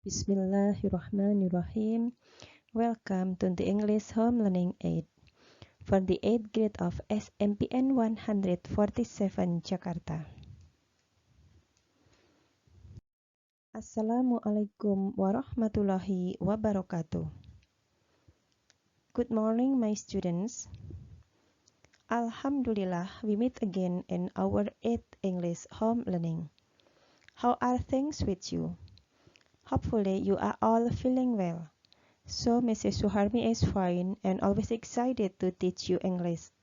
Bismillahirrahmanirrahim. Welcome to the English Home Learning Aid for the 8th grade of SMPN 147 Jakarta. Assalamualaikum warahmatullahi wabarakatuh. Good morning, my students. Alhamdulillah, we meet again in our 8th English Home Learning. How are things with you? Hopefully, you are all feeling well. So, Mrs. Suharmi is fine and always excited to teach you English.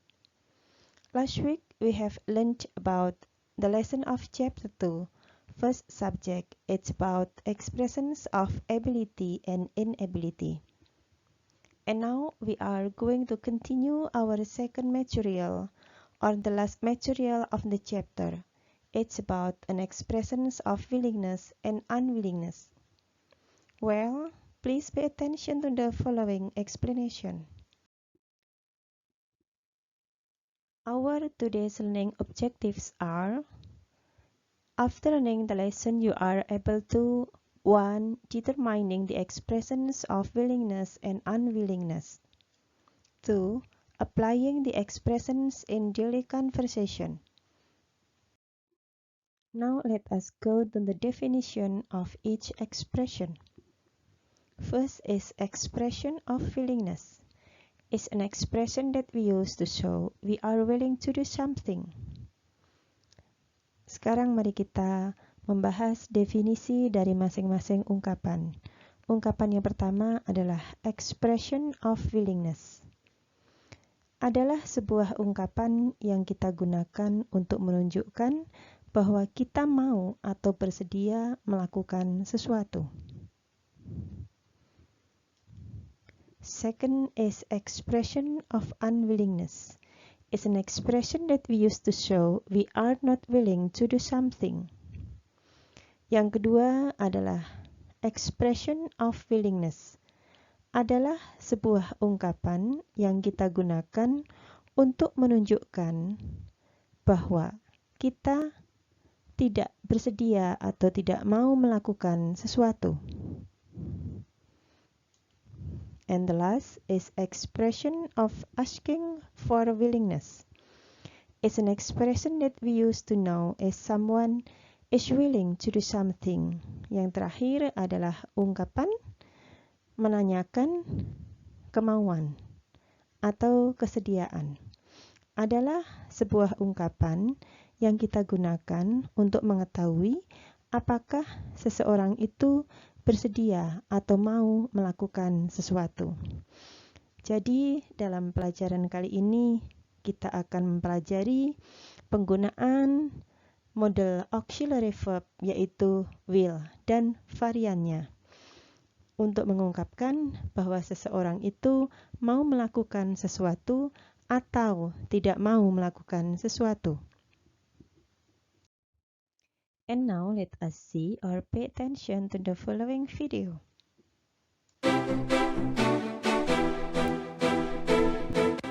Last week, we have learned about the lesson of Chapter 2, first subject. It's about expressions of ability and inability. And now, we are going to continue our second material, or the last material of the chapter. It's about an expressions of willingness and unwillingness. Well, please pay attention to the following explanation. Our today's learning objectives are: after learning the lesson, you are able to 1. Determining the expressions of willingness and unwillingness. 2. Applying the expressions in daily conversation. Now let us go to the definition of each expression. First is expression of willingness. It's an expression that we use to show we are willing to do something. Sekarang mari kita membahas definisi dari masing-masing ungkapan. Ungkapan yang pertama adalah expression of willingness. Adalah sebuah ungkapan yang kita gunakan untuk menunjukkan bahwa kita mau atau bersedia melakukan sesuatu. Second is expression of unwillingness. It's an expression that we use to show we are not willing to do something. Yang kedua adalah expression of willingness. Adalah sebuah ungkapan yang kita gunakan untuk menunjukkan bahwa kita tidak bersedia atau tidak mau melakukan sesuatu. And the last is expression of asking for willingness. It's an expression that we use to know if someone is willing to do something. Yang terakhir adalah ungkapan menanyakan kemauan atau kesediaan. Adalah sebuah ungkapan yang kita gunakan untuk mengetahui apakah seseorang itu bersedia atau mau melakukan sesuatu. Jadi, dalam pelajaran kali ini kita akan mempelajari penggunaan model auxiliary verb yaitu will dan variannya untuk mengungkapkan bahwa seseorang itu mau melakukan sesuatu atau tidak mau melakukan sesuatu. And now let us see or pay attention to the following video.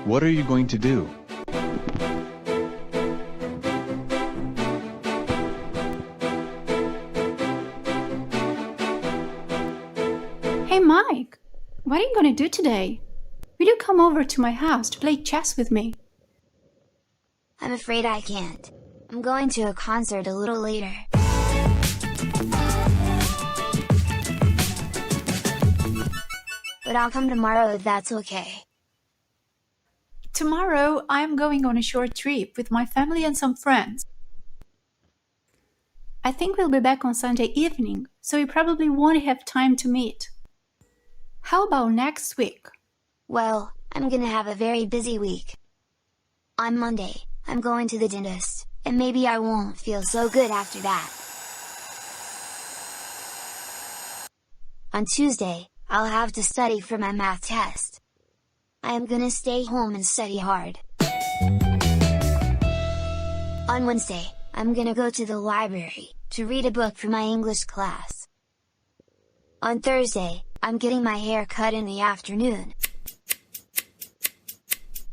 What are you going to do? Hey Mike, what are you going to do today? Will you come over to my house to play chess with me? I'm afraid I can't. I'm going to a concert a little later. But I'll come tomorrow if that's okay. Tomorrow, I'm going on a short trip with my family and some friends. I think we'll be back on Sunday evening, so we probably won't have time to meet. How about next week? Well, I'm gonna have a very busy week. On Monday, I'm going to the dentist, and maybe I won't feel so good after that. On Tuesday, I'll have to study for my math test. I am gonna stay home and study hard. On Wednesday, I'm gonna go to the library to read a book for my English class. On Thursday, I'm getting my hair cut in the afternoon.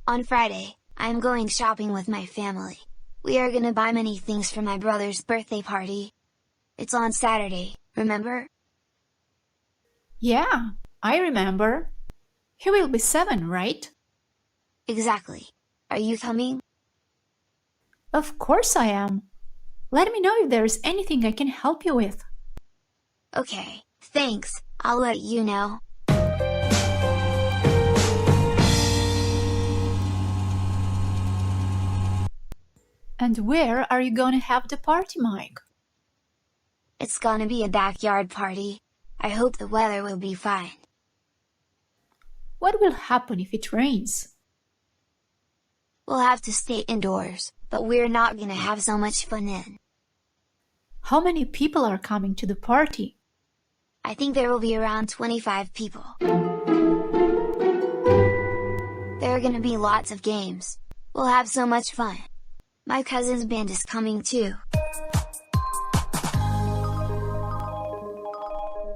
On Friday, I'm going shopping with my family. We are gonna buy many things for my brother's birthday party. It's on Saturday, remember? Yeah, I remember. He will be 7, right? Exactly. Are you coming? Of course I am. Let me know if there is anything I can help you with. Okay, thanks. I'll let you know. And where are you going to have the party, Mike? It's gonna be a backyard party. I hope the weather will be fine. What will happen if it rains? We'll have to stay indoors, but we're not gonna have so much fun in. How many people are coming to the party? I think there will be around 25 people. There are gonna be lots of games. We'll have so much fun. My cousin's band is coming too.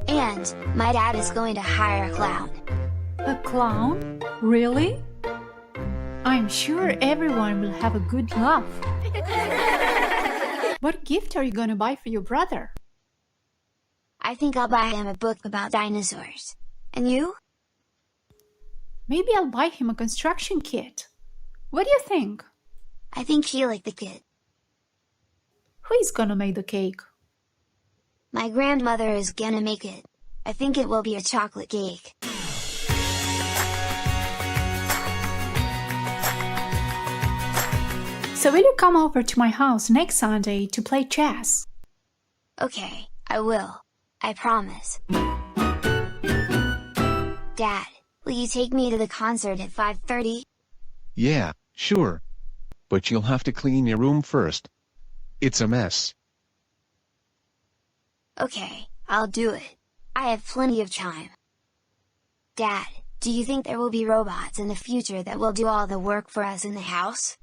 And, my dad is going to hire a clown. A clown? Really? I'm sure everyone will have a good laugh. What gift are you going to buy for your brother? I think I'll buy him a book about dinosaurs. And you? Maybe I'll buy him a construction kit. What do you think? I think he liked the kid. Who is gonna make the cake? My grandmother is gonna make it. I think it will be a chocolate cake. So will you come over to my house next Sunday to play chess? Okay, I will. I promise. Dad, will you take me to the concert at 5:30? Yeah, sure. But you'll have to clean your room first. It's a mess. Okay, I'll do it. I have plenty of time. Dad, do you think there will be robots in the future that will do all the work for us in the house?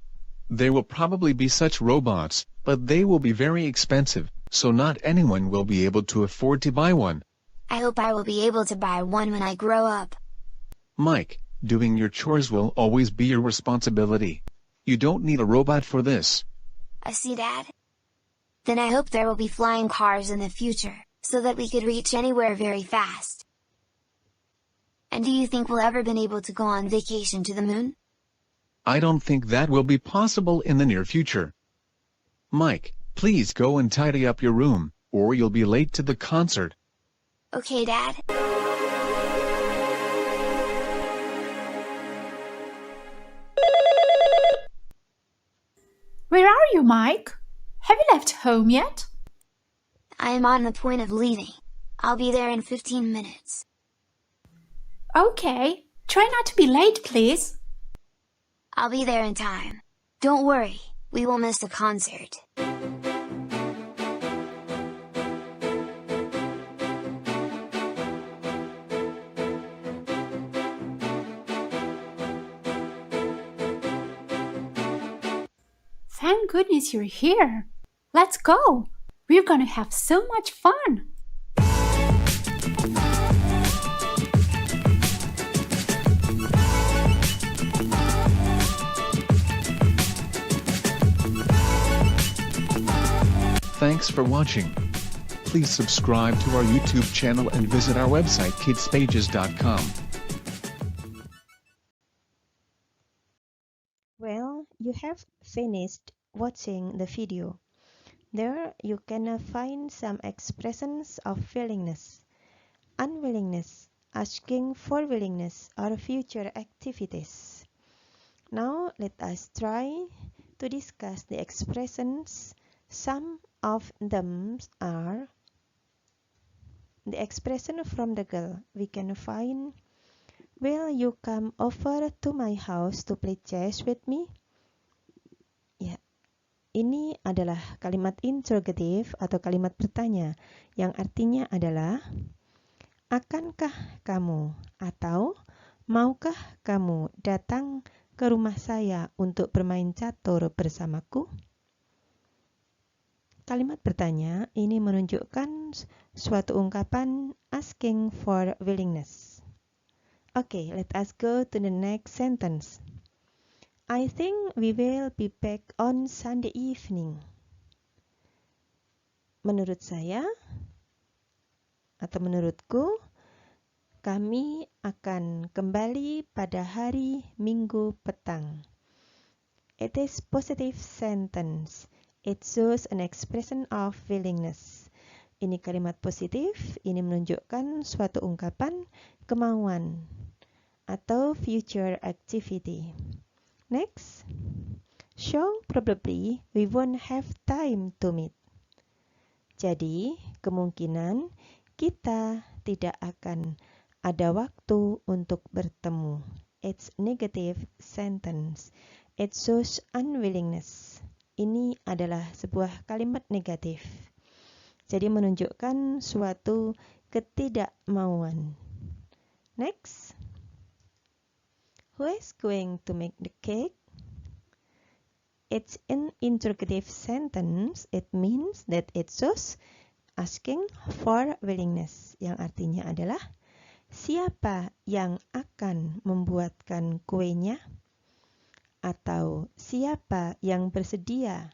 There will probably be such robots, but they will be very expensive, so not anyone will be able to afford to buy one. I hope I will be able to buy one when I grow up. Mike, doing your chores will always be your responsibility. You don't need a robot for this. I see, Dad. Then I hope there will be flying cars in the future, so that we could reach anywhere very fast. And do you think we'll ever been able to go on vacation to the moon? I don't think that will be possible in the near future. Mike, please go and tidy up your room, or you'll be late to the concert. Okay, Dad. Where are you, Mike? Have you left home yet? I am on the point of leaving. I'll be there in 15 minutes. Okay, try not to be late, please. I'll be there in time. Don't worry, we will miss the concert. Thank goodness you're here. Let's go. We're gonna have so much fun. Thanks for watching. Please subscribe to our YouTube channel and visit our website kidspages.com. Well, you have finished watching the video. There you can find some expressions of willingness, unwillingness, asking for willingness, or future activities. Now let us try to discuss the expressions. Some of them are the expression from the girl. We can find, will you come over to my house to play chess with me? Ya, ini adalah kalimat interrogative atau kalimat bertanya yang artinya adalah akankah kamu atau maukah kamu datang ke rumah saya untuk bermain catur bersamaku? Kalimat bertanya ini menunjukkan suatu ungkapan asking for willingness. Okay, let us go to the next sentence. I think we will be back on Sunday evening. Menurut saya, atau menurutku, Kami akan kembali pada hari Minggu petang. It is positive sentence. It shows an expression of willingness. Ini kalimat positif, ini menunjukkan suatu ungkapan kemauan atau future activity. Next, so probably we won't have time to meet. Jadi, kemungkinan kita tidak akan ada waktu untuk bertemu. It's negative sentence. It shows unwillingness. Ini adalah sebuah kalimat negatif. Jadi menunjukkan suatu ketidakmauan. Next. Who is going to make the cake? It's an interrogative sentence. It means that it shows asking for willingness. Yang artinya adalah siapa yang akan membuatkan kuenya? Atau siapa yang bersedia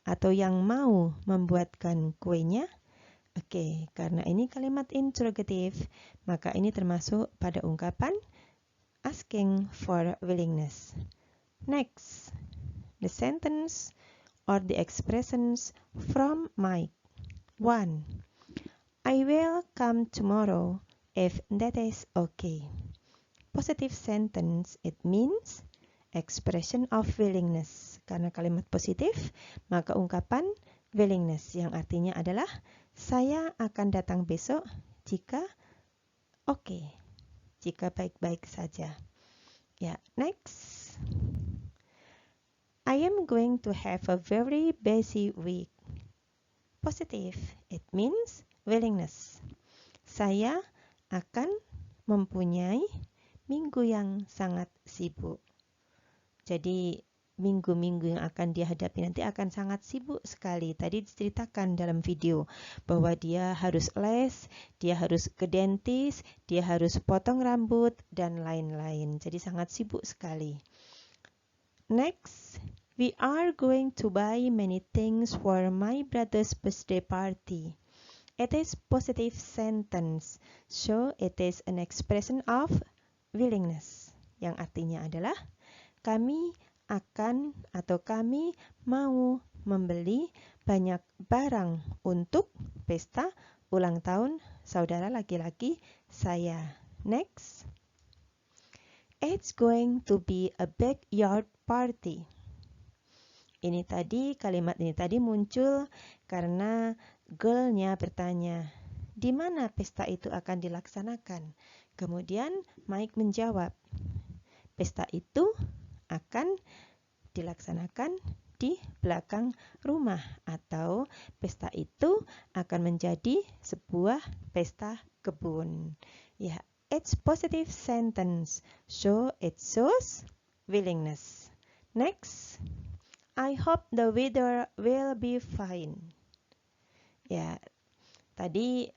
atau yang mau membuatkan kuenya? Oke, karena ini kalimat interrogatif, maka ini termasuk pada ungkapan asking for willingness. Next, the sentence or the expressions from Mike. 1. I will come tomorrow if that is okay. Positive sentence, it means expression of willingness. Karena kalimat positif, maka ungkapan willingness yang artinya adalah saya akan datang besok jika oke, jika baik-baik saja. Ya, next. I am going to have a very busy week. Positive, it means willingness. Saya akan mempunyai minggu yang sangat sibuk. Jadi minggu-minggu yang akan dia hadapi nanti akan sangat sibuk sekali. Tadi diceritakan dalam video bahwa dia harus les, dia harus ke dentist, dia harus potong rambut, dan lain-lain. Jadi sangat sibuk sekali. Next, we are going to buy many things for my brother's birthday party. It is positive sentence, so it is an expression of willingness. Yang artinya adalah kami akan atau kami mau membeli banyak barang untuk pesta ulang tahun saudara laki-laki saya. Next. It's going to be a backyard party. Ini tadi, kalimat ini tadi muncul karena girl-nya bertanya, di mana pesta itu akan dilaksanakan? Kemudian Mike menjawab, pesta itu akan dilaksanakan di belakang rumah atau pesta itu akan menjadi sebuah pesta kebun. Ya, it's positive sentence, so it shows willingness. Next, I hope the weather will be fine. Ya, tadi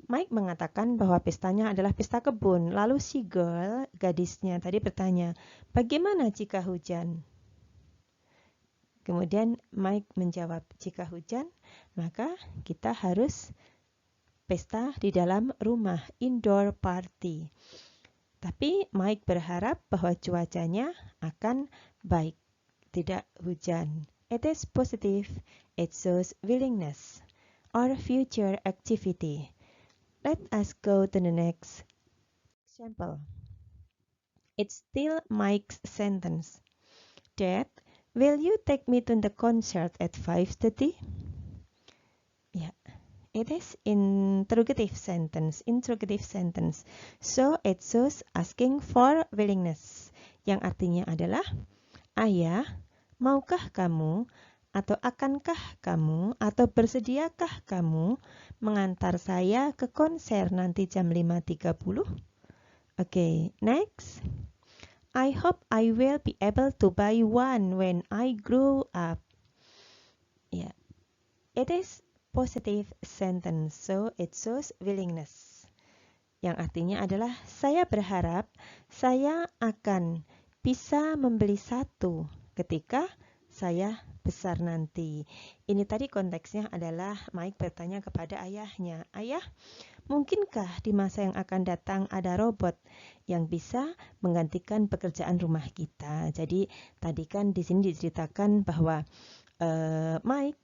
Mike mengatakan bahwa pestanya adalah pesta kebun. Lalu si girl, gadisnya tadi bertanya, bagaimana jika hujan? Kemudian Mike menjawab, jika hujan, maka kita harus pesta di dalam rumah, indoor party. Tapi Mike berharap bahwa cuacanya akan baik, tidak hujan. It is positive, it shows willingness or future activity. Let us go to the next example. It's still Mike's sentence. Dad, will you take me to the concert at 5:30? Yeah, it is interrogative sentence. So it shows asking for willingness. Yang artinya adalah, Ayah, maukah kamu atau akankah kamu atau bersediakah kamu mengantar saya ke konser nanti jam 5:30? Oke, next. I hope I will be able to buy one when I grow up. Ya, yeah. It is positive sentence, so it shows willingness. Yang artinya adalah saya berharap saya akan bisa membeli satu ketika saya besar nanti. Ini tadi konteksnya adalah Mike bertanya kepada ayahnya, "Ayah, mungkinkah di masa yang akan datang ada robot yang bisa menggantikan pekerjaan rumah kita?" Jadi tadi kan di sini diceritakan bahwa Mike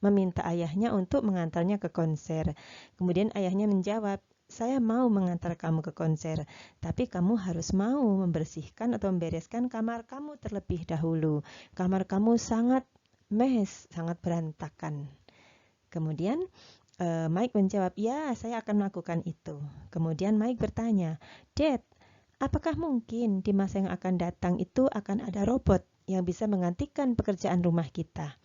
meminta ayahnya untuk mengantarnya ke konser. Kemudian ayahnya menjawab, "Saya mau mengantar kamu ke konser, tapi kamu harus mau membersihkan atau membereskan kamar kamu terlebih dahulu. Kamar kamu sangat mess, sangat berantakan." Kemudian Mike menjawab, "Ya, saya akan melakukan itu." Kemudian Mike bertanya, "Dad, apakah mungkin di masa yang akan datang itu akan ada robot yang bisa menggantikan pekerjaan rumah kita?"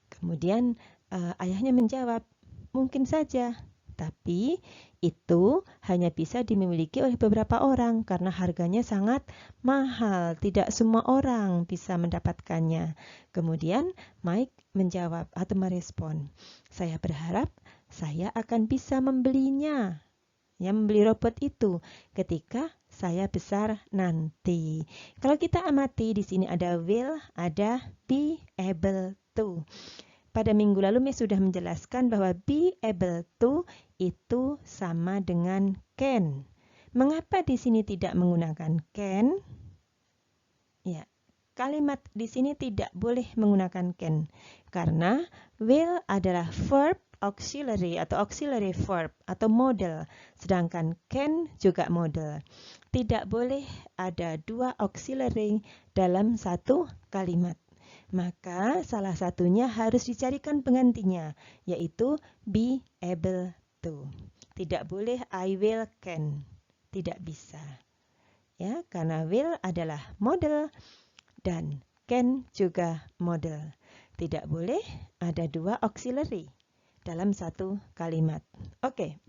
Kemudian ayahnya menjawab, "Mungkin saja, tapi itu hanya bisa dimiliki oleh beberapa orang karena harganya sangat mahal. Tidak semua orang bisa mendapatkannya." Kemudian Mike menjawab atau merespon, "Saya berharap saya akan bisa membelinya." Ya, membeli robot itu ketika saya besar nanti. Kalau kita amati di sini ada will, ada be able to. Pada minggu lalu Miss sudah menjelaskan bahwa be able to itu sama dengan can. Mengapa di sini tidak menggunakan can? Ya, kalimat di sini tidak boleh menggunakan can karena will adalah verb auxiliary atau auxiliary verb atau model, sedangkan can juga model. Tidak boleh ada dua auxiliary dalam satu kalimat. Maka salah satunya harus dicarikan penggantinya, yaitu be able to. Tidak boleh I will can. Tidak bisa. Ya, karena will adalah model dan can juga model. Tidak boleh ada dua auxiliary dalam satu kalimat. Oke.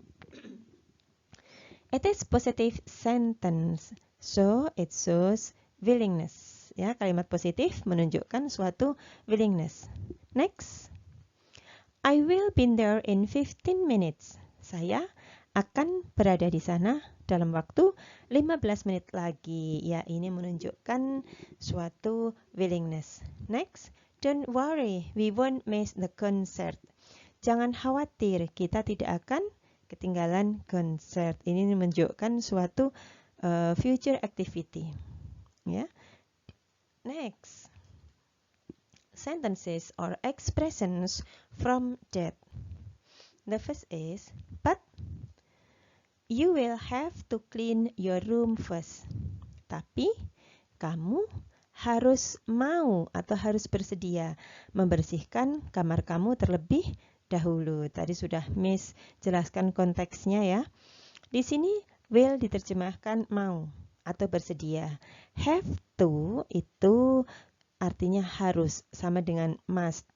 It is positive sentence, so it shows willingness. Ya, kalimat positif menunjukkan suatu willingness. Next. I will be there in 15 minutes. Saya akan berada di sana dalam waktu 15 menit lagi. Ya, ini menunjukkan suatu willingness. Next. Don't worry, we won't miss the concert. Jangan khawatir, kita tidak akan ketinggalan konser. Ini menunjukkan suatu future activity. Ya. Next, sentences or expressions from that. The first is, but you will have to clean your room first. Tapi kamu harus mau atau harus bersedia membersihkan kamar kamu terlebih dahulu. Tadi sudah Miss jelaskan konteksnya ya. Di sini will diterjemahkan mau atau bersedia. Have to itu artinya harus, sama dengan must.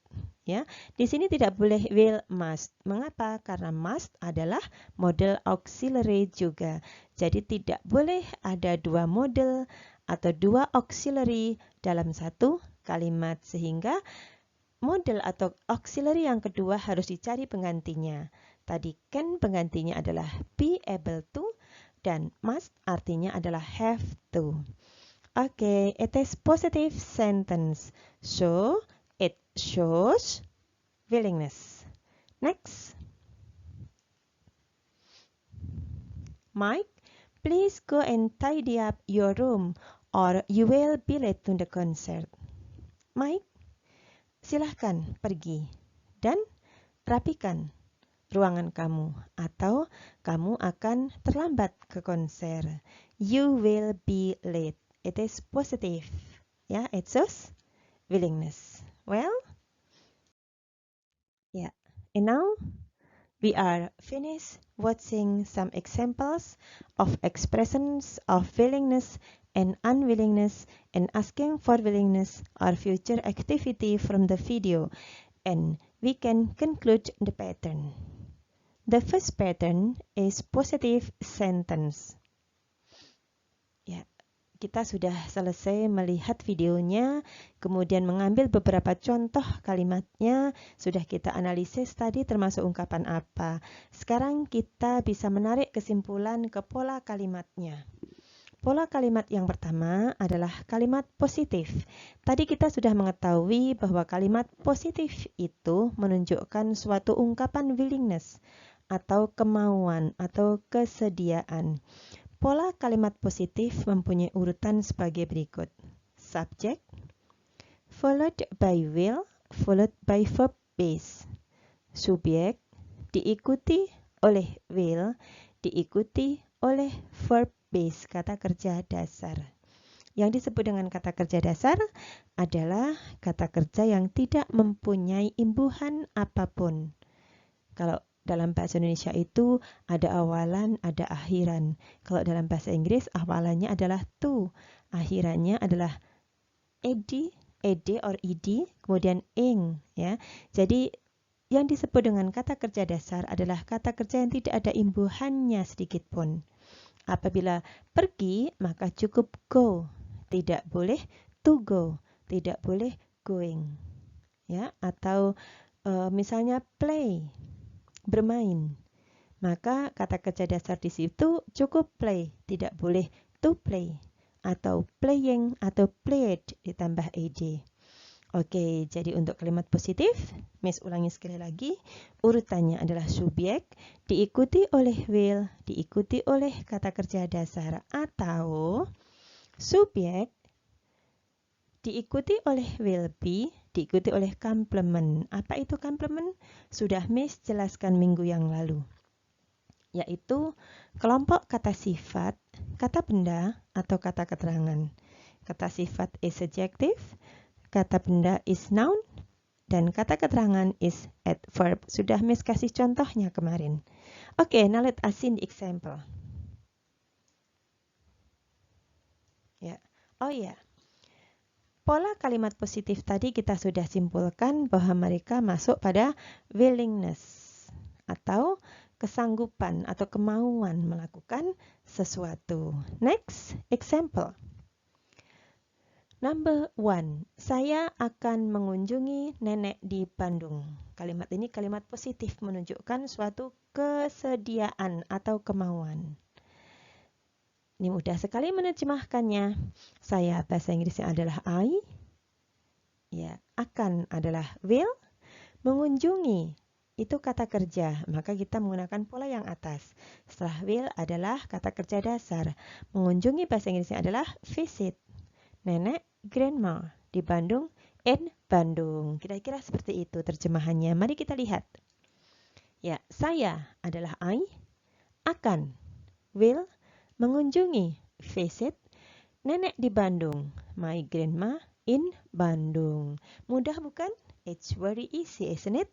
Ya, di sini tidak boleh will must. Mengapa? Karena must adalah model auxiliary juga. Jadi tidak boleh ada dua model atau dua auxiliary dalam satu kalimat, sehingga model atau auxiliary yang kedua harus dicari penggantinya. Tadi can penggantinya adalah be able to, dan must artinya adalah have to. Okay, it is positive sentence, so it shows willingness. Next. Mike, please go and tidy up your room or you will be late to the concert. Mike, silahkan pergi dan rapikan ruangan kamu atau kamu akan terlambat ke konser. You will be late. It is positive. Yeah, it shows willingness. Well, yeah. And now we are finished watching some examples of expressions of willingness and unwillingness and asking for willingness or future activity from the video, and we can conclude the pattern. The first pattern is positive sentence. Ya, kita sudah selesai melihat videonya, kemudian mengambil beberapa contoh kalimatnya, sudah kita analisis tadi termasuk ungkapan apa. Sekarang kita bisa menarik kesimpulan ke pola kalimatnya. Pola kalimat yang pertama adalah kalimat positif. Tadi kita sudah mengetahui bahwa kalimat positif itu menunjukkan suatu ungkapan willingness atau kemauan atau kesediaan. Pola kalimat positif mempunyai urutan sebagai berikut. Subject, followed by will, followed by verb base. Subjek, diikuti oleh will, diikuti oleh verb base, kata kerja dasar. Yang disebut dengan kata kerja dasar adalah kata kerja yang tidak mempunyai imbuhan apapun. Kalau dalam bahasa Indonesia itu ada awalan, ada akhiran. Kalau dalam bahasa Inggris awalannya adalah to, akhirannya adalah ed or ed, kemudian ing, ya. Jadi yang disebut dengan kata kerja dasar adalah kata kerja yang tidak ada imbuhannya sedikit pun. Apabila pergi, maka cukup go. Tidak boleh to go. Tidak boleh going. Ya, atau misalnya play, bermain. Maka kata kerja dasar di situ cukup play. Tidak boleh to play. Atau playing atau played ditambah ed. Oke, jadi untuk kalimat positif, Miss ulangi sekali lagi. Urutannya adalah subjek, diikuti oleh will, diikuti oleh kata kerja dasar, atau subjek, diikuti oleh will be, diikuti oleh complement. Apa itu complement? Sudah Miss jelaskan minggu yang lalu. Yaitu kelompok kata sifat, kata benda, atau kata keterangan. Kata sifat is adjective, kata benda is noun, dan kata keterangan is adverb. Sudah Miss kasih contohnya kemarin. Oke, now let us see the example. Ya, oh ya. Pola kalimat positif tadi kita sudah simpulkan bahwa mereka masuk pada willingness atau kesanggupan atau kemauan melakukan sesuatu. Next, example. Number 1, saya akan mengunjungi nenek di Bandung. Kalimat ini kalimat positif menunjukkan suatu kesediaan atau kemauan. Ini mudah sekali menerjemahkannya. Saya, bahasa Inggrisnya adalah I. Ya, akan adalah will. Mengunjungi itu kata kerja, maka kita menggunakan pola yang atas. Setelah will adalah kata kerja dasar. Mengunjungi bahasa Inggrisnya adalah visit. Nenek, grandma, di Bandung, in Bandung. Kira-kira seperti itu terjemahannya. Mari kita lihat. Ya, saya adalah I, akan, will, mengunjungi, visit, nenek di Bandung, my grandma in Bandung. Mudah bukan? It's very easy, isn't it?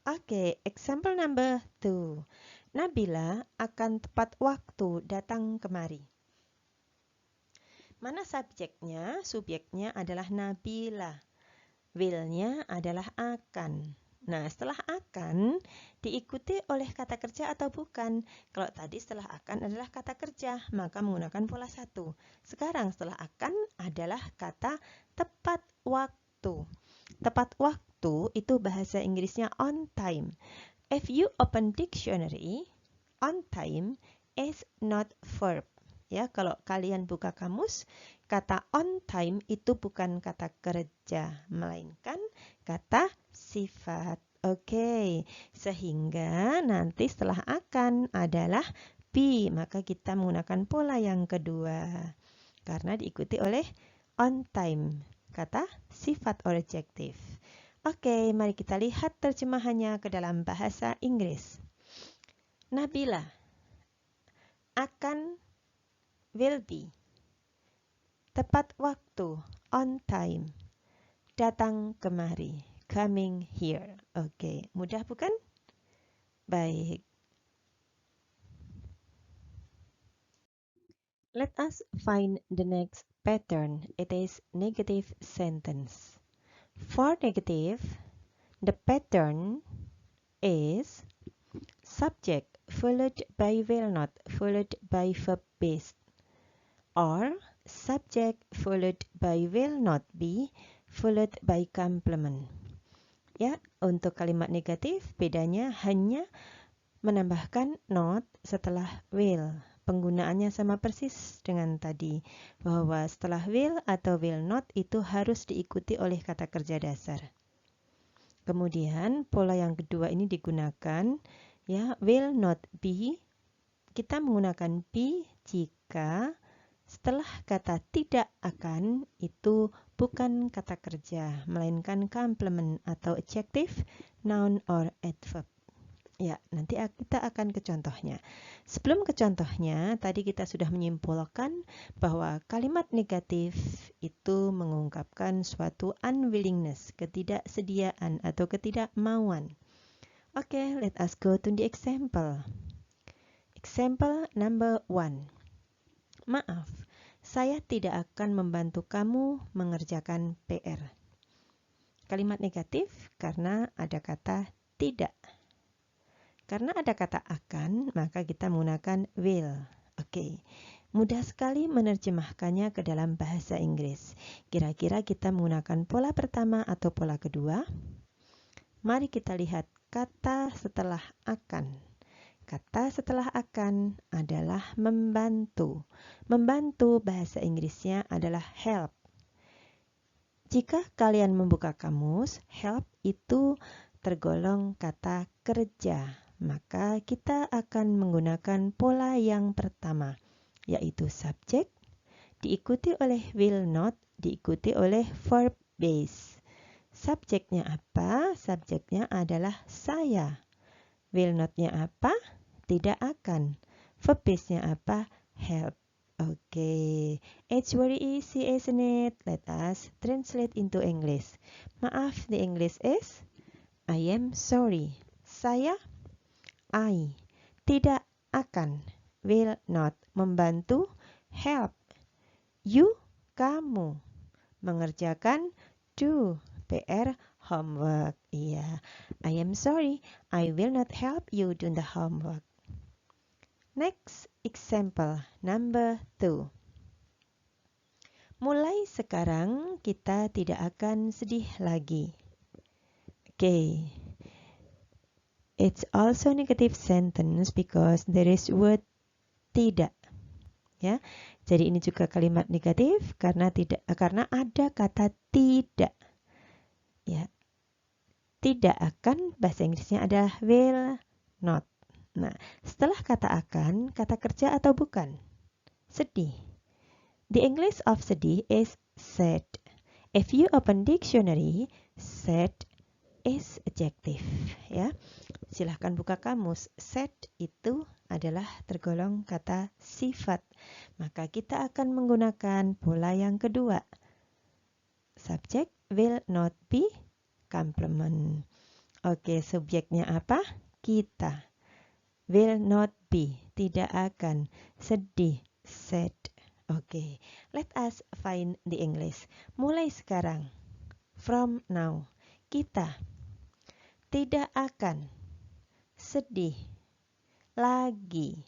Oke, example number 2. Nabila akan tepat waktu datang kemari. Mana subjeknya? Subjeknya adalah Nabila. Will-nya adalah akan. Nah, setelah akan diikuti oleh kata kerja atau bukan? Kalau tadi setelah akan adalah kata kerja, maka menggunakan pola 1. Sekarang setelah akan adalah kata tepat waktu. Tepat waktu itu bahasa Inggrisnya on time. If you open dictionary, on time is not verb. Ya, kalau kalian buka kamus, kata on time itu bukan kata kerja, melainkan kata sifat. Oke, sehingga nanti setelah akan adalah be, maka kita menggunakan pola yang kedua. Karena diikuti oleh on time, kata sifat or adjective. Oke, mari kita lihat terjemahannya ke dalam bahasa Inggris. Nabila akan will be, tepat waktu, on time, datang kemari, coming here. Oke, mudah bukan? Baik. Let us find the next pattern. It is negative sentence. For negative, the pattern is subject followed by will not followed by verb based, or subject followed by will not be followed by complement. Ya, untuk kalimat negatif bedanya hanya menambahkan not setelah will. penggunaannya sama persis dengan tadi, bahwa setelah will atau will not itu harus diikuti oleh kata kerja dasar. Kemudian pola yang kedua ini digunakan, ya, will not be. Kita menggunakan be jika setelah kata tidak akan itu bukan kata kerja, melainkan complement atau adjective, noun, or adverb. Ya, nanti kita akan ke contohnya. Sebelum ke contohnya, tadi kita sudah menyimpulkan bahwa kalimat negatif itu mengungkapkan suatu unwillingness, ketidaksediaan atau ketidakmauan. Oke, let us go to the example. Example number 1. Maaf, saya tidak akan membantu kamu mengerjakan PR. Kalimat negatif karena ada kata tidak. Karena ada kata akan, maka kita menggunakan will. Oke, mudah sekali menerjemahkannya ke dalam bahasa Inggris. Kira-kira kita menggunakan pola pertama atau pola kedua? Mari kita lihat kata setelah akan. Kata setelah akan adalah membantu. Membantu bahasa Inggrisnya adalah help. Jika kalian membuka kamus, help itu tergolong kata kerja. Maka kita akan menggunakan pola yang pertama, yaitu subject, diikuti oleh will not, diikuti oleh verb base. Subjeknya apa? Subjeknya adalah saya. Will not-nya apa? Tidak akan. Verb base-nya apa? Help. Oke, it's very easy, isn't it? Let us translate into English. Maaf, the English is I am sorry. Saya I tidak akan, will not, membantu, help, you, kamu, mengerjakan, do, PR, homework. Iya, I am sorry, I will not help you do the homework. Next example number 2. Mulai sekarang kita tidak akan sedih lagi. Okay. It's also negative sentence because there is word tidak. Ya. Jadi ini juga kalimat negatif karena ada kata tidak. Ya. Tidak akan bahasa Inggrisnya adalah will not. Nah, setelah kata akan, kata kerja atau bukan? Sedih. The English of sedih is sad. If you open dictionary, sad is adjective, ya. Silahkan buka kamus. Sad itu adalah tergolong kata sifat. Maka kita akan menggunakan pola yang kedua. Subject will not be complement. Oke, subjeknya apa? Kita. Will not be, tidak akan. Sedih, sad. Oke, let us find the English. Mulai sekarang. From now. Kita tidak akan sedih lagi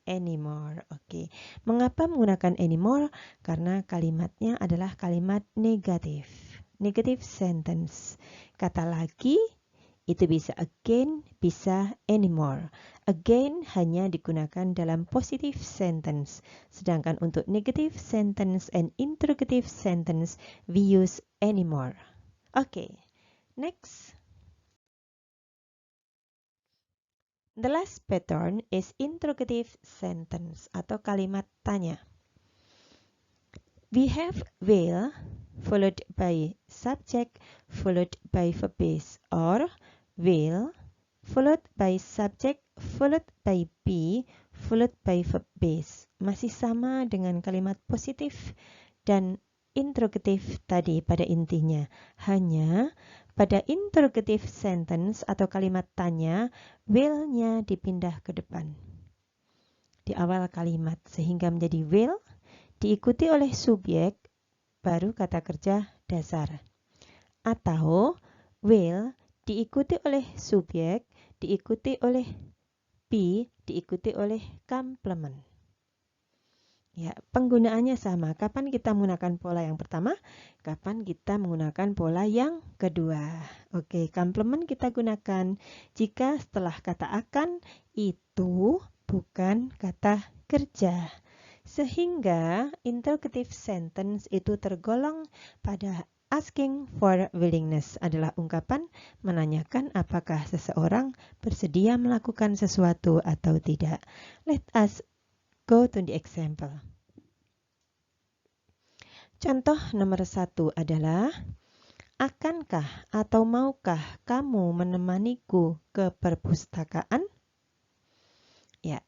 anymore. Oke. Mengapa menggunakan anymore? Karena kalimatnya adalah kalimat negatif. Negative sentence. Kata lagi itu bisa again, bisa anymore. Again hanya digunakan dalam positive sentence. Sedangkan untuk negative sentence and interrogative sentence we use anymore. Oke. Next. The last pattern is interrogative sentence atau kalimat tanya. We have will followed by subject followed by verb base, or will followed by subject followed by be followed by verb base. Masih sama dengan kalimat positif dan interrogative tadi pada intinya. Hanya pada interrogative sentence atau kalimat tanya, will-nya dipindah ke depan di awal kalimat sehingga menjadi will diikuti oleh subjek baru kata kerja dasar. Atau will diikuti oleh subjek diikuti oleh be diikuti oleh complement. Ya, penggunaannya sama. Kapan kita menggunakan pola yang pertama? Kapan kita menggunakan pola yang kedua? Oke, complement kita gunakan jika setelah kata akan itu bukan melakukan kata kerja. Sehingga interrogative sentence itu tergolong pada asking for willingness, adalah ungkapan menanyakan apakah seseorang bersedia melakukan sesuatu atau tidak. Let us go to the example. Contoh nomor 1 adalah, akankah atau maukah kamu menemaniku ke perpustakaan? Ya,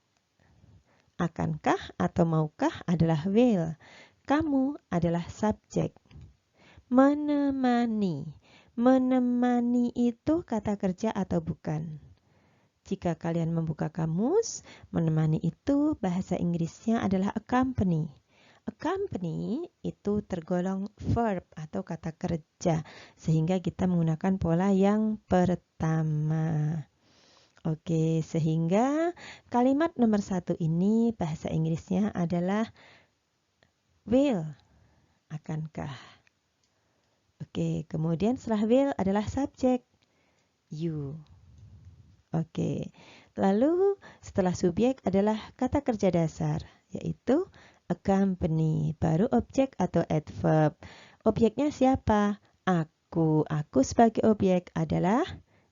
akankah atau maukah adalah will. Kamu adalah subjek. Menemani. Menemani itu kata kerja atau bukan? Jika kalian membuka kamus, menemani itu bahasa Inggrisnya adalah accompany. Accompany itu tergolong verb atau kata kerja, sehingga kita menggunakan pola yang pertama. Oke, sehingga kalimat nomor 1 ini bahasa Inggrisnya adalah will, akankah. Oke, kemudian setelah will adalah subjek, you. Oke, lalu setelah subjek adalah kata kerja dasar, yaitu accompany, baru objek atau adverb. Objeknya siapa? Aku. Aku sebagai objek adalah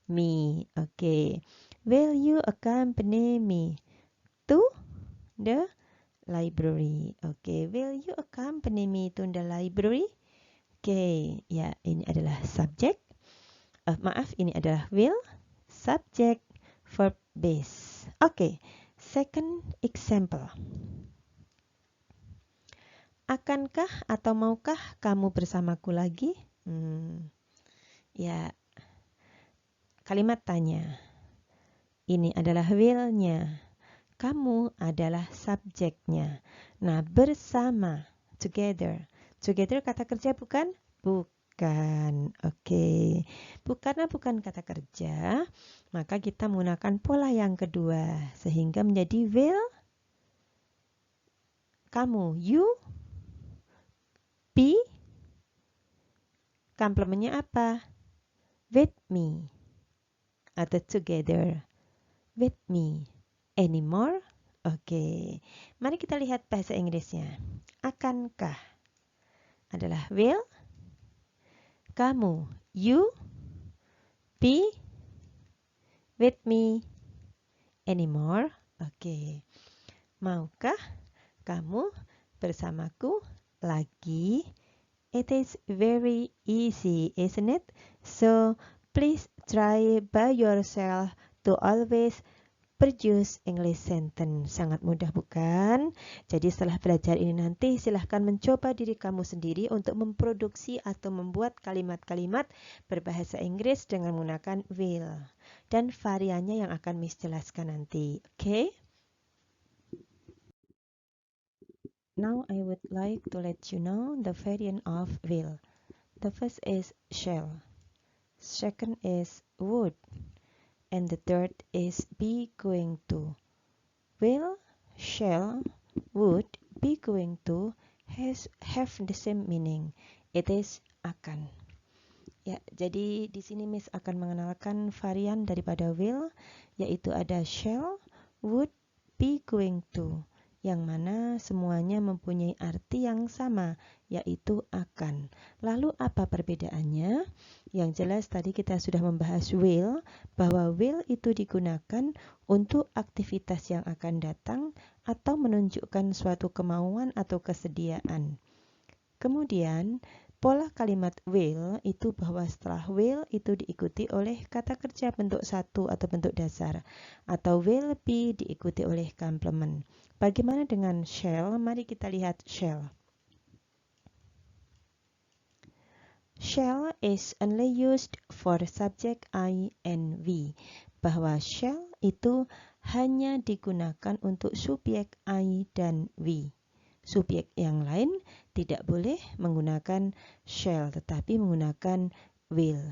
me. Oke. Will you accompany me to the library? Oke, will you accompany me to the library? Oke, ya ini adalah subjek. Maaf, ini adalah will, subject, verb base. Oke, second example. Akankah atau maukah kamu bersamaku lagi? Ya, kalimat tanya. Ini adalah will-nya. Kamu adalah subjeknya. Nah, bersama, together. Together kata kerja bukan? Bukan. Oke. Karena bukan kata kerja, maka kita menggunakan pola yang kedua. Sehingga menjadi will, kamu, you, be, komplemennya apa? With me. Atau together. With me. Anymore? Oke. Mari kita lihat bahasa Inggrisnya. Akankah adalah will. Kamu, you, be with me anymore. Oke. Maukah kamu bersamaku lagi? It is very easy, isn't it? So, please try by yourself to always produce English sentence. Sangat mudah bukan? Jadi setelah belajar ini nanti silahkan mencoba diri kamu sendiri untuk memproduksi atau membuat kalimat-kalimat berbahasa Inggris dengan menggunakan will. Dan variannya yang akan Miss jelaskan nanti. Oke? Now I would like to let you know the variant of will. The first is shall. Second is would. And the third is be going to. Will, shall, would, be going to have the same meaning. It is akan. Ya, jadi di sini Miss akan mengenalkan varian daripada will, yaitu ada shall, would, be going to, yang mana semuanya mempunyai arti yang sama, yaitu akan. Lalu apa perbedaannya? Yang jelas tadi kita sudah membahas will, bahwa will itu digunakan untuk aktivitas yang akan datang atau menunjukkan suatu kemauan atau kesediaan. Kemudian pola kalimat will itu bahwa setelah will itu diikuti oleh kata kerja bentuk satu atau bentuk dasar, atau will be diikuti oleh komplement. Bagaimana dengan shall? Mari kita lihat shall. Shall is only used for subject I and we. Bahwa shall itu hanya digunakan untuk subjek I dan we. Subjek yang lain tidak boleh menggunakan shall, tetapi menggunakan will.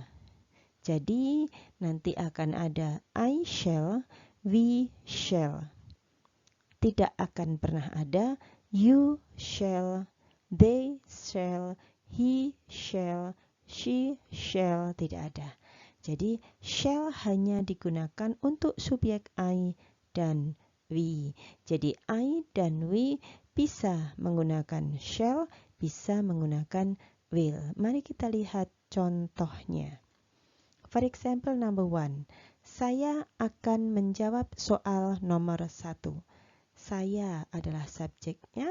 Jadi nanti akan ada I shall, we shall. Tidak akan pernah ada you shall, they shall, he shall, she shall, tidak ada. Jadi shall hanya digunakan untuk subjek I dan we. Jadi I dan we bisa menggunakan shall, bisa menggunakan will. Mari kita lihat contohnya. For example number 1, saya akan menjawab soal nomor 1. Saya adalah subjeknya,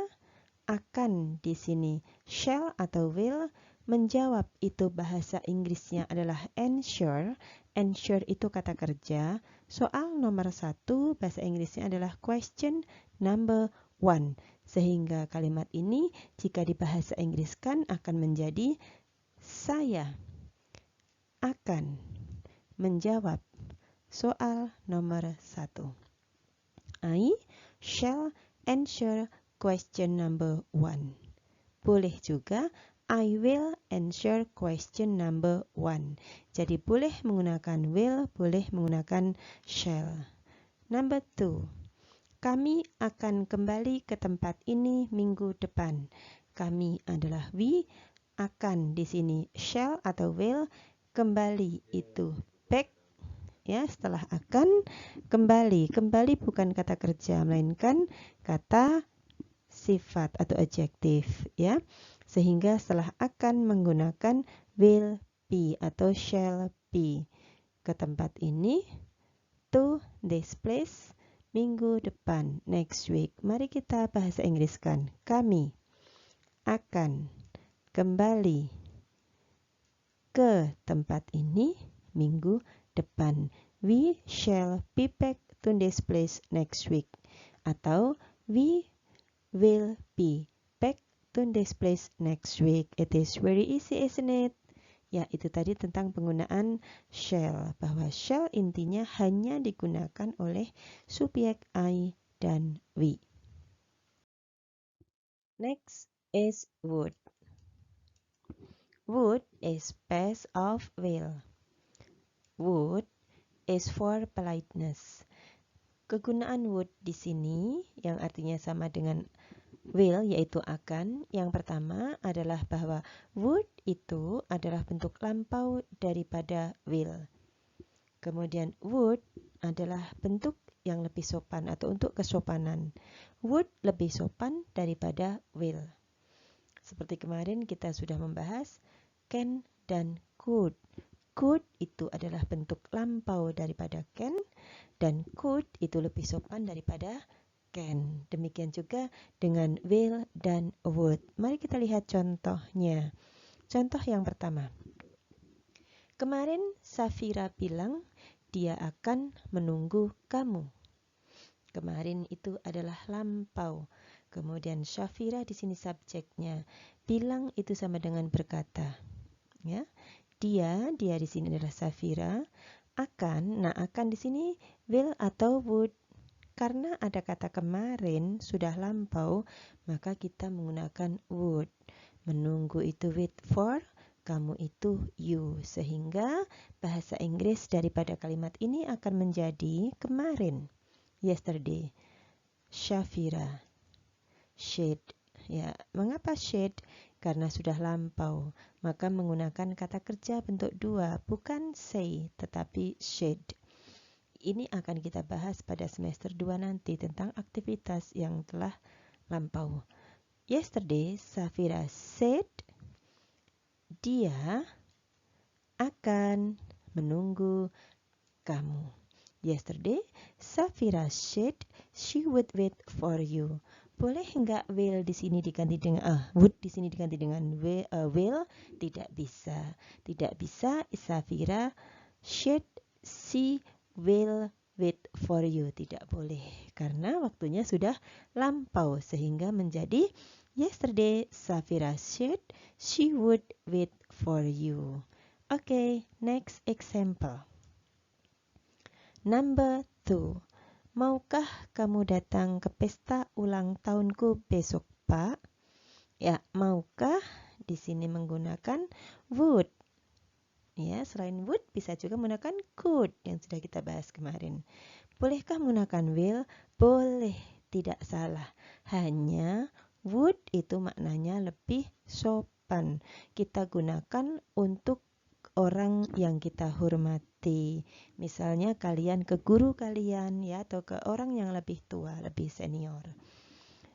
akan di sini shall atau will, menjawab itu bahasa Inggrisnya adalah answer. Answer itu kata kerja. Soal nomor 1 bahasa Inggrisnya adalah question number 1. Sehingga kalimat ini jika dibahasa Inggriskan akan menjadi saya akan menjawab soal nomor 1. I shall answer question number 1. Boleh juga I will answer question number 1. Jadi boleh menggunakan will, boleh menggunakan shall. Number 2. Kami akan kembali ke tempat ini minggu depan. Kami adalah we, akan di sini shall atau will, kembali itu back. Ya, setelah akan kembali. Kembali bukan kata kerja melainkan kata sifat atau adjektif, ya. Sehingga setelah akan menggunakan will be atau shall be. Ke tempat ini, to this place, minggu depan, next week. Mari kita bahasa Inggriskan. Kami akan kembali ke tempat ini minggu depan. We shall be back to this place next week. Atau we will be back to this place next week. It is very easy, isn't it? Ya, itu tadi tentang penggunaan shall. Bahwa shall intinya hanya digunakan oleh subjek I dan we. Next is would. Would is past of will. Would is for politeness. Kegunaan would di sini yang artinya sama dengan will, yaitu akan. Yang pertama adalah bahwa would itu adalah bentuk lampau daripada will. Kemudian would adalah bentuk yang lebih sopan atau untuk kesopanan. Would lebih sopan daripada will. Seperti kemarin kita sudah membahas can dan could. Could itu adalah bentuk lampau daripada can, dan could itu lebih sopan daripada can. Demikian juga dengan will dan would. Mari kita lihat contohnya. Contoh yang pertama. Kemarin Safira bilang dia akan menunggu kamu. Kemarin itu adalah lampau. Kemudian Safira di sini subjeknya. Bilang itu sama dengan berkata. Ya. Dia di sini adalah Safira. Akan, nah akan di sini will atau would. Karena ada kata kemarin sudah lampau, maka kita menggunakan would. Menunggu itu wait for, kamu itu you. Sehingga bahasa Inggris daripada kalimat ini akan menjadi kemarin. Yesterday. Safira. Should. Ya, mengapa should? Karena sudah lampau. Maka menggunakan kata kerja bentuk 2, bukan say, tetapi should. Ini akan kita bahas pada semester 2 nanti tentang aktivitas yang telah lampau. Yesterday, Safira said dia akan menunggu kamu. Yesterday, Safira said she would wait for you. Boleh nggak will di sini diganti dengan would di sini diganti dengan will? Tidak bisa. Tidak bisa. Safira said she will wait for you. Tidak boleh karena waktunya sudah lampau sehingga menjadi yesterday Safira said she would wait for you. Okay, next example. Number 2. Maukah kamu datang ke pesta ulang tahunku besok, Pak? Ya, maukah di sini menggunakan would. Ya, selain would bisa juga menggunakan could yang sudah kita bahas kemarin. Bolehkah menggunakan will? Boleh, tidak salah. Hanya would itu maknanya lebih sopan. Kita gunakan untuk orang yang kita hormati. party. Misalnya kalian ke guru kalian ya, atau ke orang yang lebih tua, lebih senior.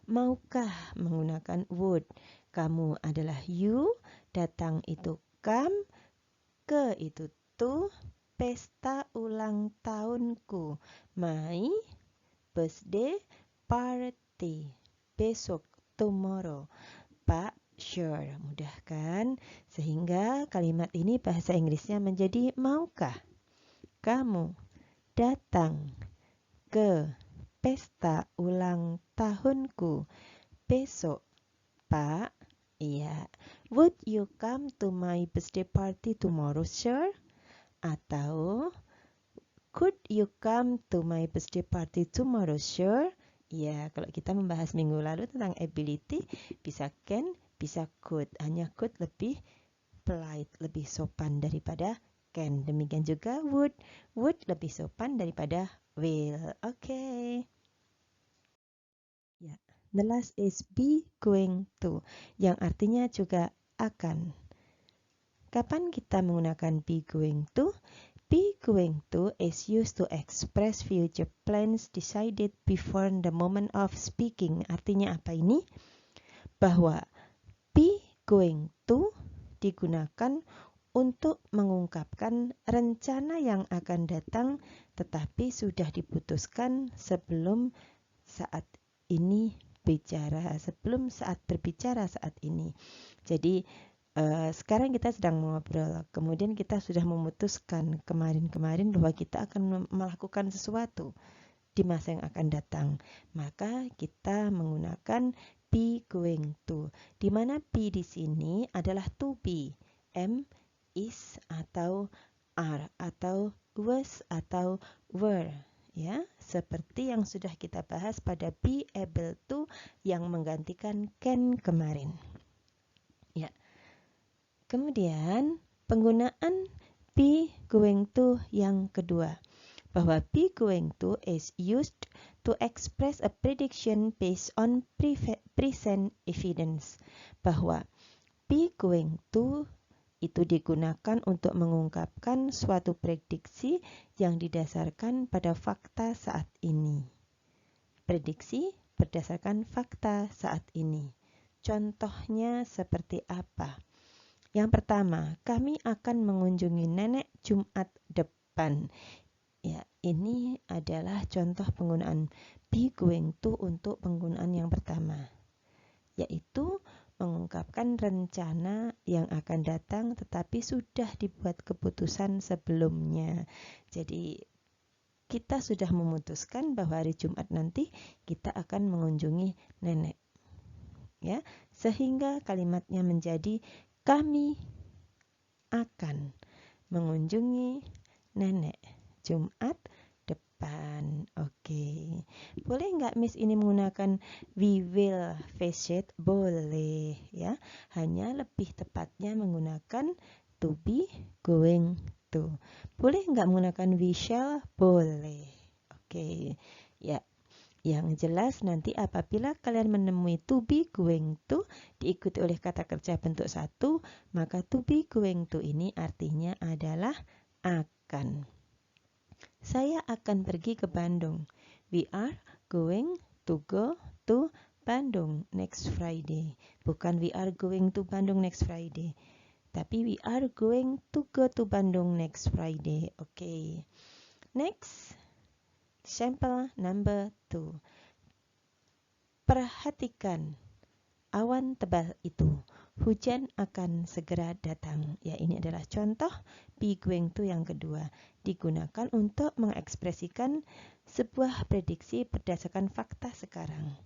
Maukah menggunakan would. Kamu adalah you, datang itu come, ke itu to, pesta ulang tahunku, my birthday party, besok, tomorrow. Pak, sure, mudah kan? Sehingga kalimat ini bahasa Inggrisnya menjadi maukah kamu datang ke pesta ulang tahunku besok, Pak? Iya. Would you come to my birthday party tomorrow, sir? Atau could you come to my birthday party tomorrow, sir? Ya, kalau kita membahas minggu lalu tentang ability, bisa can, bisa could. Hanya could lebih polite, lebih sopan daripada can. Demikian juga would lebih sopan daripada will. Oke. Ya, the last is be going to, yang artinya juga akan. Kapan kita menggunakan be going to? Be going to is used to express future plans decided before the moment of speaking. Artinya apa ini? Bahwa be going to digunakan untuk mengungkapkan rencana yang akan datang tetapi sudah diputuskan sebelum saat ini sebelum saat berbicara saat ini. Jadi sekarang kita sedang mengobrol, kemudian kita sudah memutuskan kemarin-kemarin bahwa kita akan melakukan sesuatu di masa yang akan datang. Maka kita menggunakan be going to, di mana be di sini adalah to be, am, is, atau are, atau was, atau were. Ya, seperti yang sudah kita bahas pada be able to yang menggantikan can kemarin. Ya. Kemudian penggunaan be going to yang kedua, bahwa be going to is used to express a prediction based on present evidence. Bahwa be going to itu digunakan untuk mengungkapkan suatu prediksi yang didasarkan pada fakta saat ini. Prediksi berdasarkan fakta saat ini. Contohnya seperti apa? Yang pertama, kami akan mengunjungi nenek Jumat depan. Ya, ini adalah contoh penggunaan be going to untuk penggunaan yang pertama, yaitu mengungkapkan rencana yang akan datang tetapi sudah dibuat keputusan sebelumnya. Jadi kita sudah memutuskan bahwa hari Jumat nanti kita akan mengunjungi nenek. Ya, sehingga kalimatnya menjadi kami akan mengunjungi nenek Jumat depan. Oke. Boleh nggak Miss ini menggunakan we will visit? Boleh ya. Hanya lebih tepatnya menggunakan to be going to. Boleh nggak menggunakan we shall? Boleh. Oke. Ya. Yang jelas nanti apabila kalian menemui to be going to diikuti oleh kata kerja bentuk satu, maka to be going to ini artinya adalah akan. Saya akan pergi ke Bandung. We are going to go to Bandung next Friday. Bukan we are going to Bandung next Friday, tapi we are going to go to Bandung next Friday. Okay. Next. Sampel number 2. Perhatikan awan tebal itu. Hujan akan segera datang. Ya, ini adalah contoh be going to yang kedua. Digunakan untuk mengekspresikan sebuah prediksi berdasarkan fakta sekarang.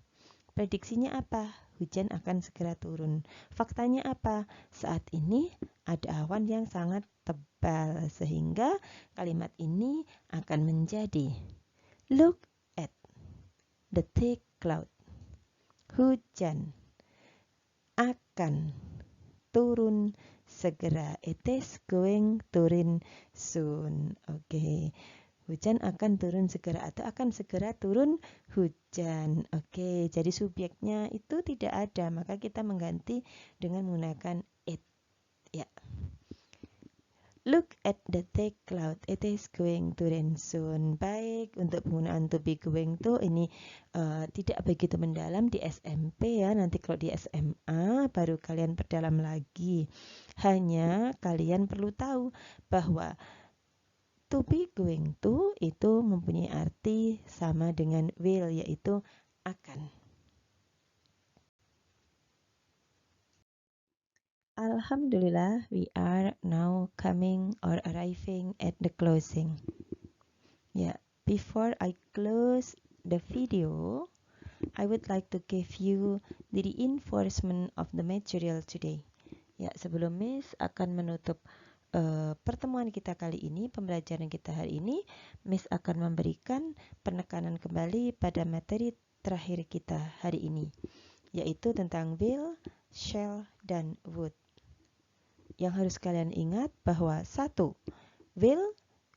Prediksinya apa? Hujan akan segera turun. Faktanya apa? Saat ini ada awan yang sangat tebal sehingga kalimat ini akan menjadi look at the thick cloud. Hujan akan turun segera. It is going to rain soon. Oke. Hujan akan turun segera atau akan segera turun hujan. Oke, jadi subjeknya itu tidak ada, maka kita mengganti dengan menggunakan it. Ya. Look at the thick cloud. It is going to rain soon. Baik, untuk penggunaan to be going to ini tidak begitu mendalam di SMP ya. Nanti kalau di SMA baru kalian perdalam lagi. Hanya kalian perlu tahu bahwa to be going to itu mempunyai arti sama dengan will, yaitu akan. Alhamdulillah, we are now coming or arriving at the closing. Yeah, before I close the video, I would like to give you the reinforcement of the material today. Ya, sebelum Miss akan menutup pertemuan kita kali ini, pembelajaran kita hari ini, Miss akan memberikan penekanan kembali pada materi terakhir kita hari ini, yaitu tentang will, shall, dan would. Yang harus kalian ingat bahwa satu, will,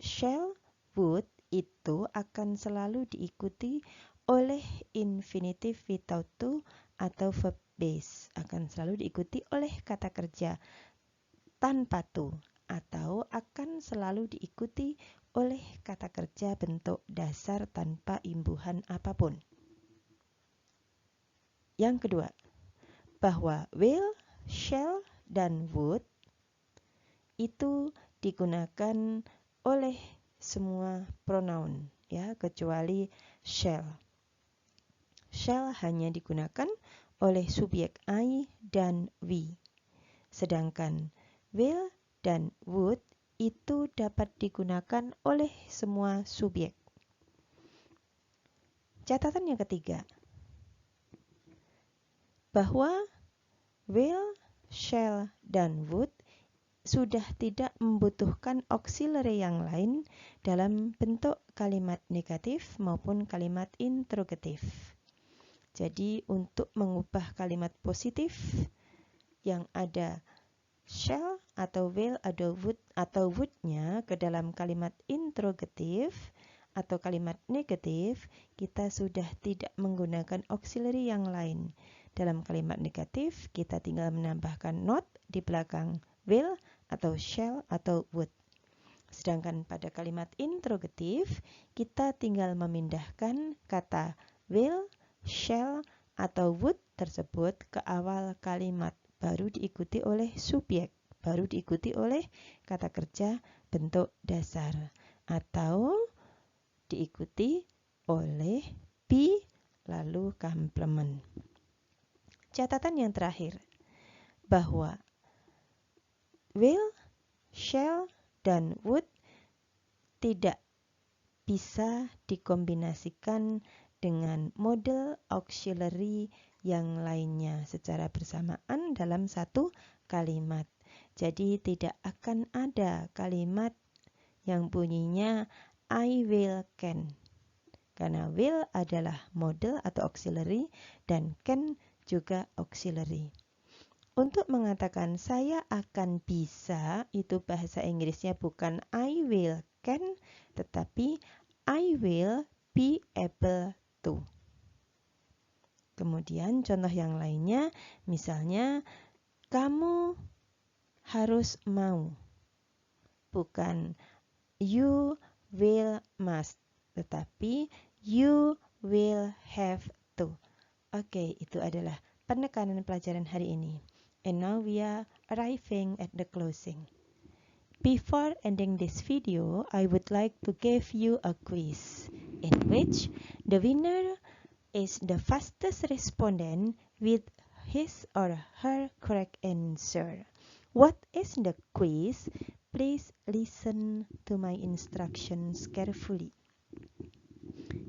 shall, would itu akan selalu diikuti oleh infinitive without to atau verb base, akan selalu diikuti oleh kata kerja tanpa to, atau akan selalu diikuti oleh kata kerja bentuk dasar tanpa imbuhan apapun. Yang kedua, bahwa will, shall, dan would itu digunakan oleh semua pronoun ya, kecuali shall. Shall hanya digunakan oleh subjek I dan we. Sedangkan will dan would itu dapat digunakan oleh semua subjek. Catatan yang ketiga, bahwa will, shall, dan would sudah tidak membutuhkan auxiliary yang lain dalam bentuk kalimat negatif maupun kalimat interrogatif. Jadi untuk mengubah kalimat positif yang ada shall atau will atau would-nya ke dalam kalimat interrogatif atau kalimat negatif, kita sudah tidak menggunakan auxiliary yang lain. Dalam kalimat negatif, kita tinggal menambahkan not di belakang will atau shall atau would. Sedangkan pada kalimat interrogatif, kita tinggal memindahkan kata will, shall, atau would tersebut ke awal kalimat, baru diikuti oleh subjek, baru diikuti oleh kata kerja bentuk dasar, atau diikuti oleh be lalu komplement. Catatan yang terakhir, bahwa will, shall, dan would tidak bisa dikombinasikan dengan model auxiliary yang lainnya secara bersamaan dalam satu kalimat. Jadi tidak akan ada kalimat yang bunyinya I will can. Karena will adalah model atau auxiliary dan can juga auxiliary. Untuk mengatakan saya akan bisa, itu bahasa Inggrisnya bukan I will can, tetapi I will be able to. Kemudian contoh yang lainnya, misalnya kamu harus mau, bukan you will must, tetapi you will have to. Oke, itu adalah penekanan pelajaran hari ini. And now we are arriving at the closing. Before ending this video, I would like to give you a quiz in which the winner is the fastest respondent with his or her correct answer. What is the quiz? Please listen to my instructions carefully.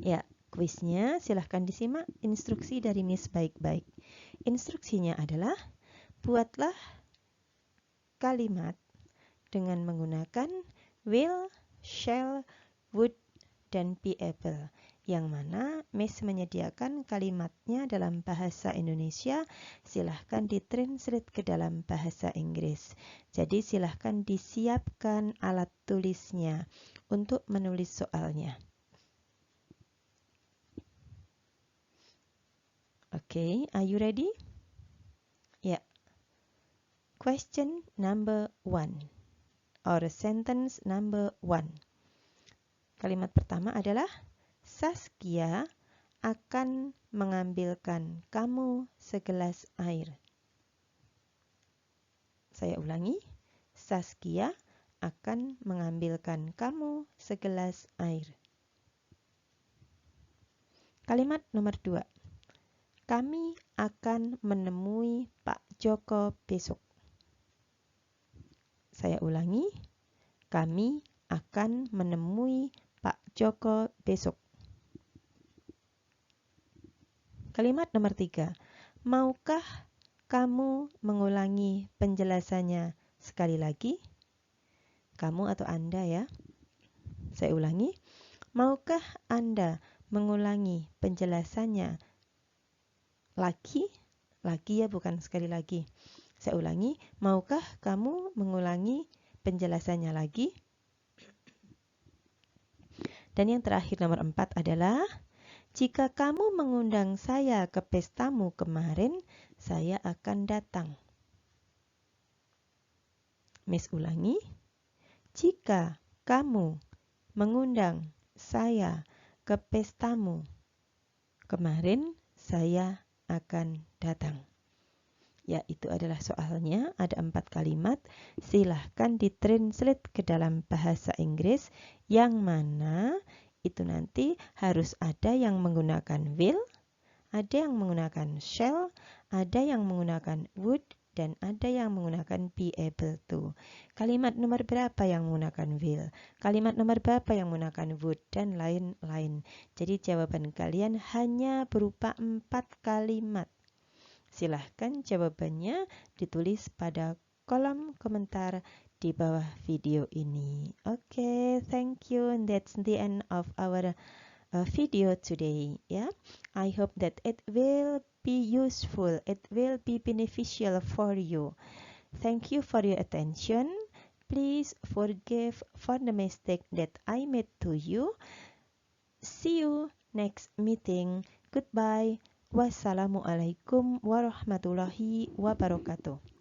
Ya, kuisnya silahkan disimak instruksi dari Miss baik-baik. Instruksinya adalah, buatlah kalimat dengan menggunakan will, shall, would, dan be able. Yang mana Miss menyediakan kalimatnya dalam bahasa Indonesia, silahkan ditranslate ke dalam bahasa Inggris. Jadi silahkan disiapkan alat tulisnya untuk menulis soalnya. Okay, are you ready? Ya. Question number 1. our sentence number 1. Kalimat pertama adalah Saskia akan mengambilkan kamu segelas air. Saya ulangi, Saskia akan mengambilkan kamu segelas air. Kalimat nomor 2. Kami akan menemui Pak Joko besok. Saya ulangi, kami akan menemui Pak Joko besok. Kalimat nomor 3. Maukah kamu mengulangi penjelasannya sekali lagi? Kamu atau Anda ya. Saya ulangi, maukah Anda mengulangi penjelasannya lagi? Lagi ya, bukan sekali lagi. Saya ulangi, maukah kamu mengulangi penjelasannya lagi? Dan yang terakhir nomor 4 adalah, jika kamu mengundang saya ke pestamu kemarin, saya akan datang. Miss ulangi, jika kamu mengundang saya ke pestamu kemarin, saya akan datang. Ya, itu adalah soalnya, ada 4 kalimat. Silahkan ditranslate ke dalam bahasa Inggris, yang mana itu nanti harus ada yang menggunakan will, ada yang menggunakan shall, ada yang menggunakan would, dan ada yang menggunakan be able to. Kalimat nomor berapa yang menggunakan will? Kalimat nomor berapa yang menggunakan would? Dan lain-lain. Jadi jawaban kalian hanya berupa 4 kalimat. Silahkan jawabannya ditulis pada kolom komentar di bawah video ini. Okay, thank you. And that's the end of our video today. Yeah, I hope that it will be useful. It will be beneficial for you. Thank you for your attention. Please forgive for the mistake that I made to you. See you next meeting. Goodbye. Wassalamualaikum warahmatullahi wabarakatuh.